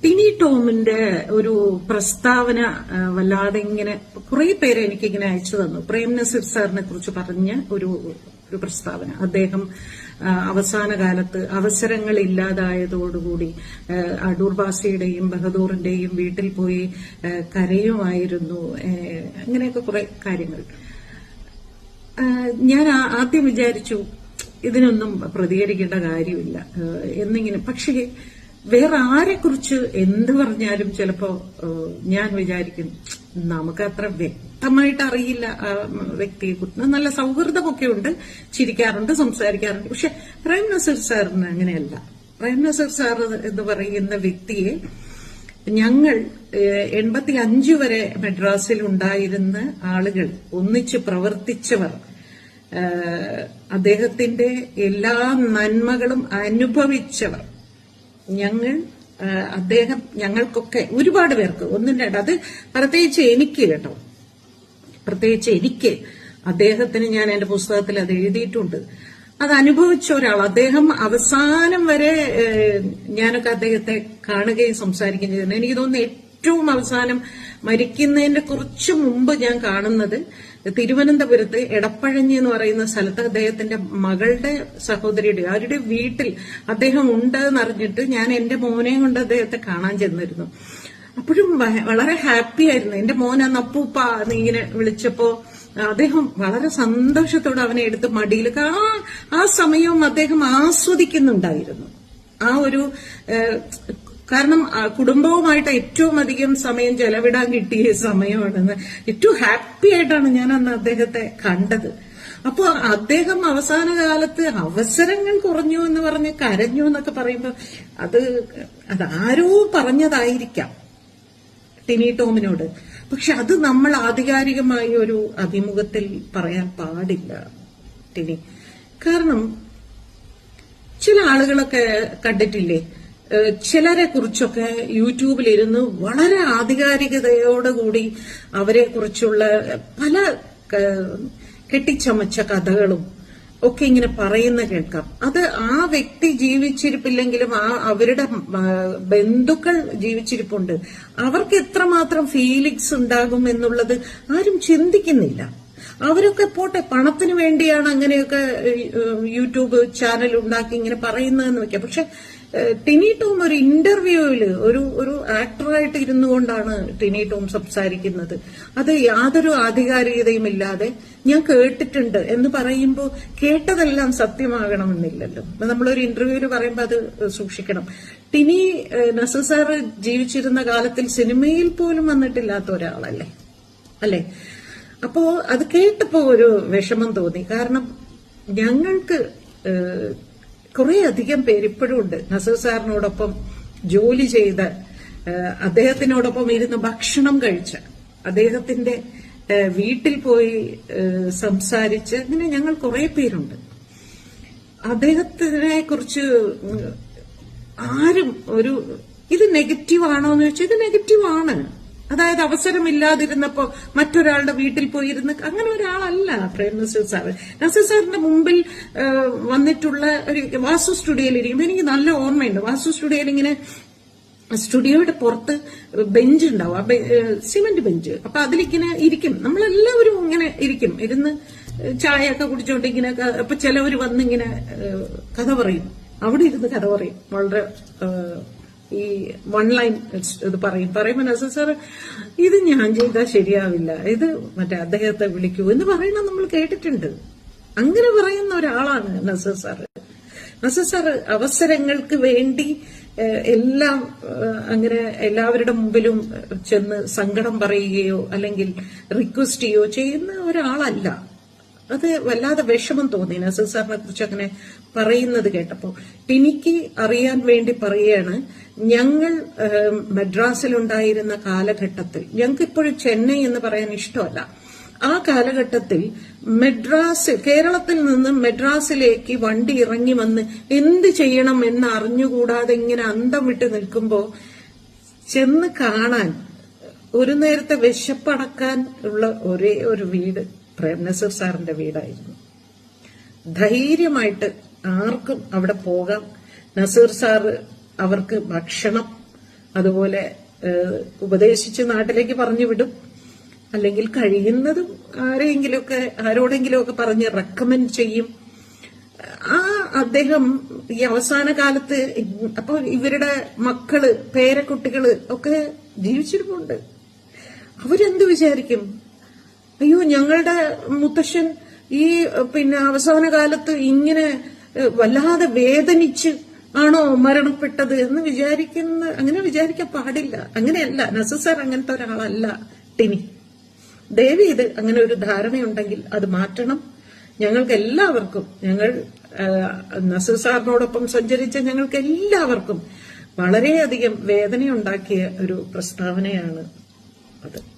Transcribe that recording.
ടിനി ടോമിന്റെ ഒരു പ്രസ്താവന വല്ലാതെ ഇങ്ങനെ കുറെ പേര് എനിക്കിങ്ങനെ അയച്ചു തന്നു. പ്രേം നസീർ സാറിനെ കുറിച്ച് പറഞ്ഞ ഒരു പ്രസ്താവന. അദ്ദേഹം അവസാന കാലത്ത് അവസരങ്ങൾ ഇല്ലാതായതോടുകൂടി അടൂർ ബാസിയുടെയും ബഹദൂറിന്റെയും വീട്ടിൽ പോയി കരയുമായിരുന്നു. അങ്ങനെയൊക്കെ കുറെ കാര്യങ്ങൾ. ഞാൻ ആദ്യം വിചാരിച്ചു ഇതിനൊന്നും പ്രതികരിക്കേണ്ട കാര്യമില്ല എന്നിങ്ങനെ. പക്ഷേ വേറെ ആരെക്കുറിച്ച് എന്ത് പറഞ്ഞാലും ചിലപ്പോ ഞാൻ വിചാരിക്കും നമുക്ക് അത്ര വ്യക്തമായിട്ട് അറിയില്ല ആ വ്യക്തിയെ കുറിച്ച്. നല്ല സൗഹൃദമൊക്കെ ഉണ്ട്, ചിരിക്കാറുണ്ട്, സംസാരിക്കാറുണ്ട്. പക്ഷെ പ്രേം നസീർ സാറിന് അങ്ങനെയല്ല. പ്രേം നസീർ സാർ എന്ന് പറയുന്ന വ്യക്തിയെ ഞങ്ങൾ 85 വരെ മദ്രാസിൽ ഉണ്ടായിരുന്ന ആളുകൾ, ഒന്നിച്ച് പ്രവർത്തിച്ചവർ, അദ്ദേഹത്തിന്റെ എല്ലാ നന്മകളും അനുഭവിച്ചവർ, അദ്ദേഹം ഞങ്ങൾക്കൊക്കെ ഒരുപാട് പേർക്ക് ഒന്നും രണ്ട്, അത് പ്രത്യേകിച്ച് എനിക്ക് കേട്ടോ, പ്രത്യേകിച്ച് എനിക്ക് അദ്ദേഹത്തിന് ഞാൻ എന്റെ പുസ്തകത്തിൽ അത് എഴുതിയിട്ടുണ്ട്. അത് അനുഭവിച്ച ഒരാൾ. അദ്ദേഹം അവസാനം വരെ ഞാനൊക്കെ അദ്ദേഹത്തെ കാണുകയും സംസാരിക്കുകയും ചെയ്തിട്ടുണ്ട്. എനിക്ക് തോന്നുന്നു ഏറ്റവും അവസാനം മരിക്കുന്നതിന്റെ കുറച്ചു മുമ്പ് ഞാൻ കാണുന്നത് തിരുവനന്തപുരത്ത് എടപ്പഴഞ്ഞി എന്ന് പറയുന്ന സ്ഥലത്ത് അദ്ദേഹത്തിന്റെ മകളുടെ സഹോദരിയുടെ അവരുടെ വീട്ടിൽ അദ്ദേഹം ഉണ്ടെന്ന് അറിഞ്ഞിട്ട് ഞാൻ എന്റെ മോനെ കൊണ്ട് അദ്ദേഹത്തെ കാണാൻ ചെന്നിരുന്നു. അപ്പോഴും വളരെ ഹാപ്പി ആയിരുന്നു. എന്റെ മോൻ അന്ന് അപ്പൂപ്പ ഇങ്ങനെ വിളിച്ചപ്പോ അദ്ദേഹം വളരെ സന്തോഷത്തോടെ അവനെ എടുത്ത് മടിയിൽ ആ സമയവും അദ്ദേഹം ആസ്വദിക്കുന്നുണ്ടായിരുന്നു. ആ ഒരു കാരണം കുടുംബവുമായിട്ട് ഏറ്റവും അധികം സമയം ചെലവിടാൻ കിട്ടിയ സമയമാണെന്ന് ഏറ്റവും ഹാപ്പി ആയിട്ടാണ് ഞാൻ അന്ന് അദ്ദേഹത്തെ കണ്ടത്. അപ്പൊ അദ്ദേഹം അവസാന കാലത്ത് അവസരങ്ങൾ കുറഞ്ഞു എന്ന് പറഞ്ഞ് കരഞ്ഞു എന്നൊക്കെ പറയുമ്പോ അതാരോ പറഞ്ഞതായിരിക്കാം ടിനി ടോമിനോട്. പക്ഷെ അത് നമ്മൾ ആധികാരികമായ ഒരു അഭിമുഖത്തിൽ പറയാൻ പാടില്ല ടിനി. കാരണം ചില ആളുകളൊക്കെ കണ്ടിട്ടില്ലേ, ചിലരെ കുറിച്ചൊക്കെ യൂട്യൂബിലിരുന്ന് വളരെ ആധികാരികതയോടുകൂടി അവരെ കുറിച്ചുള്ള പല കെട്ടിച്ചമച്ച കഥകളും ഒക്കെ ഇങ്ങനെ പറയുന്ന കേൾക്കാം. അത് ആ വ്യക്തി ജീവിച്ചിരിപ്പില്ലെങ്കിലും അവരുടെ ബന്ധുക്കൾ ജീവിച്ചിരിപ്പുണ്ട്. അവർക്ക് എത്രമാത്രം ഫീലിങ്സ് ഉണ്ടാകും എന്നുള്ളത് ആരും ചിന്തിക്കുന്നില്ല. അവരൊക്കെ പോട്ടെ, പണത്തിന് വേണ്ടിയാണ് അങ്ങനെയൊക്കെ യൂട്യൂബ് ചാനൽ ഉണ്ടാക്കി ഇങ്ങനെ പറയുന്നതെന്ന് വെക്കാം. പക്ഷെ ടിനി ടോം ഒരു ഇന്റർവ്യൂവില് ഒരു ആക്ടറായിട്ട് ഇരുന്നു കൊണ്ടാണ് ടിനി ടോം സംസാരിക്കുന്നത്. അത് യാതൊരു ആധികാരികതയും ഇല്ലാതെ ഞാൻ കേട്ടിട്ടുണ്ട് എന്ന് പറയുമ്പോൾ കേട്ടതെല്ലാം സത്യമാകണമെന്നില്ലല്ലോ. നമ്മളൊരു ഇന്റർവ്യൂവിൽ പറയുമ്പോൾ അത് സൂക്ഷിക്കണം. ടിനി നസീർ സാറ് ജീവിച്ചിരുന്ന കാലത്തിൽ സിനിമയിൽ പോലും വന്നിട്ടില്ലാത്ത ഒരാളല്ലേ, അല്ലെ? അപ്പോ അത് കേട്ടപ്പോ ഒരു വിഷമം തോന്നി. കാരണം ഞങ്ങൾക്ക് കുറെ അധികം പേര് ഇപ്പോഴും ഉണ്ട് നസീർ സാറിനോടൊപ്പം ജോലി ചെയ്ത, അദ്ദേഹത്തിനോടൊപ്പം ഇരുന്ന് ഭക്ഷണം കഴിച്ച, അദ്ദേഹത്തിന്റെ വീട്ടിൽ പോയി സംസാരിച്ച്, അങ്ങനെ ഞങ്ങൾ കുറെ പേരുണ്ട്. അദ്ദേഹത്തിനെ കുറിച്ച് ആരും ഇത് നെഗറ്റീവ് ആണോ എന്ന് ചോദിച്ചാൽ ഇത് നെഗറ്റീവ് ആണ്. അതായത് അവസരമില്ലാതിരുന്നപ്പോ മറ്റൊരാളുടെ വീട്ടിൽ പോയിരുന്ന് അങ്ങനെ ഒരാളല്ല പ്രേം നസീർ സാർ. നസീർ സാറിന്റെ മുമ്പിൽ വന്നിട്ടുള്ള ഒരു വാസു സ്റ്റുഡിയോയിൽ ഇരിക്കുമ്പോൾ എനിക്ക് നല്ല ഓർമ്മയുണ്ട്. വാസു സ്റ്റുഡിയോയിൽ ഇങ്ങനെ സ്റ്റുഡിയോയുടെ പുറത്ത് ബെഞ്ച് ഉണ്ടാവും, സിമന്റ് ബെഞ്ച്. അപ്പൊ അതിലിങ്ങനെ ഇരിക്കും, നമ്മളെല്ലാവരും ഇങ്ങനെ ഇരിക്കും, ഇരുന്ന് ചായ ഒക്കെ കുടിച്ചോണ്ട് ഇങ്ങനെ. അപ്പൊ ചിലവർ വന്നിങ്ങനെ കഥ പറയും, അവിടെ ഇരുന്ന് കഥ പറയും. വളരെ ഈ വൺ ലൈൻ ഇത് പറയുമ്പോ നസീർ സാർ ഇത് ഞാൻ ചെയ്താൽ ശരിയാവില്ല, ഇത് മറ്റേ അദ്ദേഹത്തെ വിളിക്കൂ എന്ന് പറയുന്നത് നമ്മൾ കേട്ടിട്ടുണ്ട്. അങ്ങനെ പറയുന്ന ഒരാളാണ് നസീർ സാർ. നസീർ സാർ അവസരങ്ങൾക്ക് വേണ്ടി എല്ലാം അങ്ങനെ എല്ലാവരുടെ മുമ്പിലും ചെന്ന് സങ്കടം പറയുകയോ അല്ലെങ്കിൽ റിക്വസ്റ്റ് ചെയ്യുകയോ ചെയ്യുന്ന ഒരാളല്ല. അത് വല്ലാതെ വിഷമം തോന്നി നസീർ സാറിനെ കുറിച്ച് അങ്ങനെ പറയുന്നത് കേട്ടപ്പോ. എനിക്ക് അറിയാൻ വേണ്ടി പറയുകയാണ്, ഞങ്ങൾ മദ്രാസിലുണ്ടായിരുന്ന കാലഘട്ടത്തിൽ, ഞങ്ങൾക്ക് ഇപ്പോഴും ചെന്നൈ എന്ന് പറയാൻ ഇഷ്ടമല്ല, ആ കാലഘട്ടത്തിൽ കേരളത്തിൽ നിന്ന് മദ്രാസിലേക്ക് വണ്ടി ഇറങ്ങി വന്ന് എന്ത് ചെയ്യണം എന്ന് അറിഞ്ഞുകൂടാതെ ഇങ്ങനെ അന്തം വിട്ട് നിൽക്കുമ്പോ ചെന്ന് കാണാൻ, ഒരു നേരത്തെ വിശപ്പടക്കാൻ ഉള്ള ഒരേ ഒരു വീട് പ്രേം നസീർ സാറിന്റെ വീടായിരുന്നു. ധൈര്യമായിട്ട് ആർക്കും അവിടെ പോകാം. നസീർ സാർ അവർക്ക് ഭക്ഷണം അതുപോലെ ഉപദേശിച്ച് നാട്ടിലേക്ക് പറഞ്ഞു വിടും. അല്ലെങ്കിൽ കഴിയുന്നതും ആരോടെങ്കിലുമൊക്കെ പറഞ്ഞ് റെക്കമെൻഡ് ചെയ്യും. അദ്ദേഹം ഈ അവസാന കാലത്ത് അപ്പൊ ഇവരുടെ മക്കള് പേരക്കുട്ടികള് ഒക്കെ ജീവിച്ചിരിപ്പുണ്ട്. അവരെന്ത് വിചാരിക്കും? അയ്യോ, ഞങ്ങളുടെ മുത്തശ്ശൻ ഈ അവസാന കാലത്ത് ഇങ്ങനെ വല്ലാതെ വേദനിച്ച് ആണോ മരണപ്പെട്ടത് എന്ന് അങ്ങനെ വിചാരിക്കാൻ പാടില്ല. അങ്ങനെയല്ല, നസർ അങ്ങനത്തെ ഒരാളല്ല ടിനി. ദേവി ഇത് അങ്ങനെ ഒരു ധാരണയുണ്ടെങ്കിൽ അത് മാറ്റണം. ഞങ്ങൾക്ക് എല്ലാവർക്കും, ഞങ്ങൾ നസീർ സാറിനോടൊപ്പം സഞ്ചരിച്ച ഞങ്ങൾക്ക് എല്ലാവർക്കും വളരെയധികം വേദനയുണ്ടാക്കിയ ഒരു പ്രസ്താവനയാണ് അത്.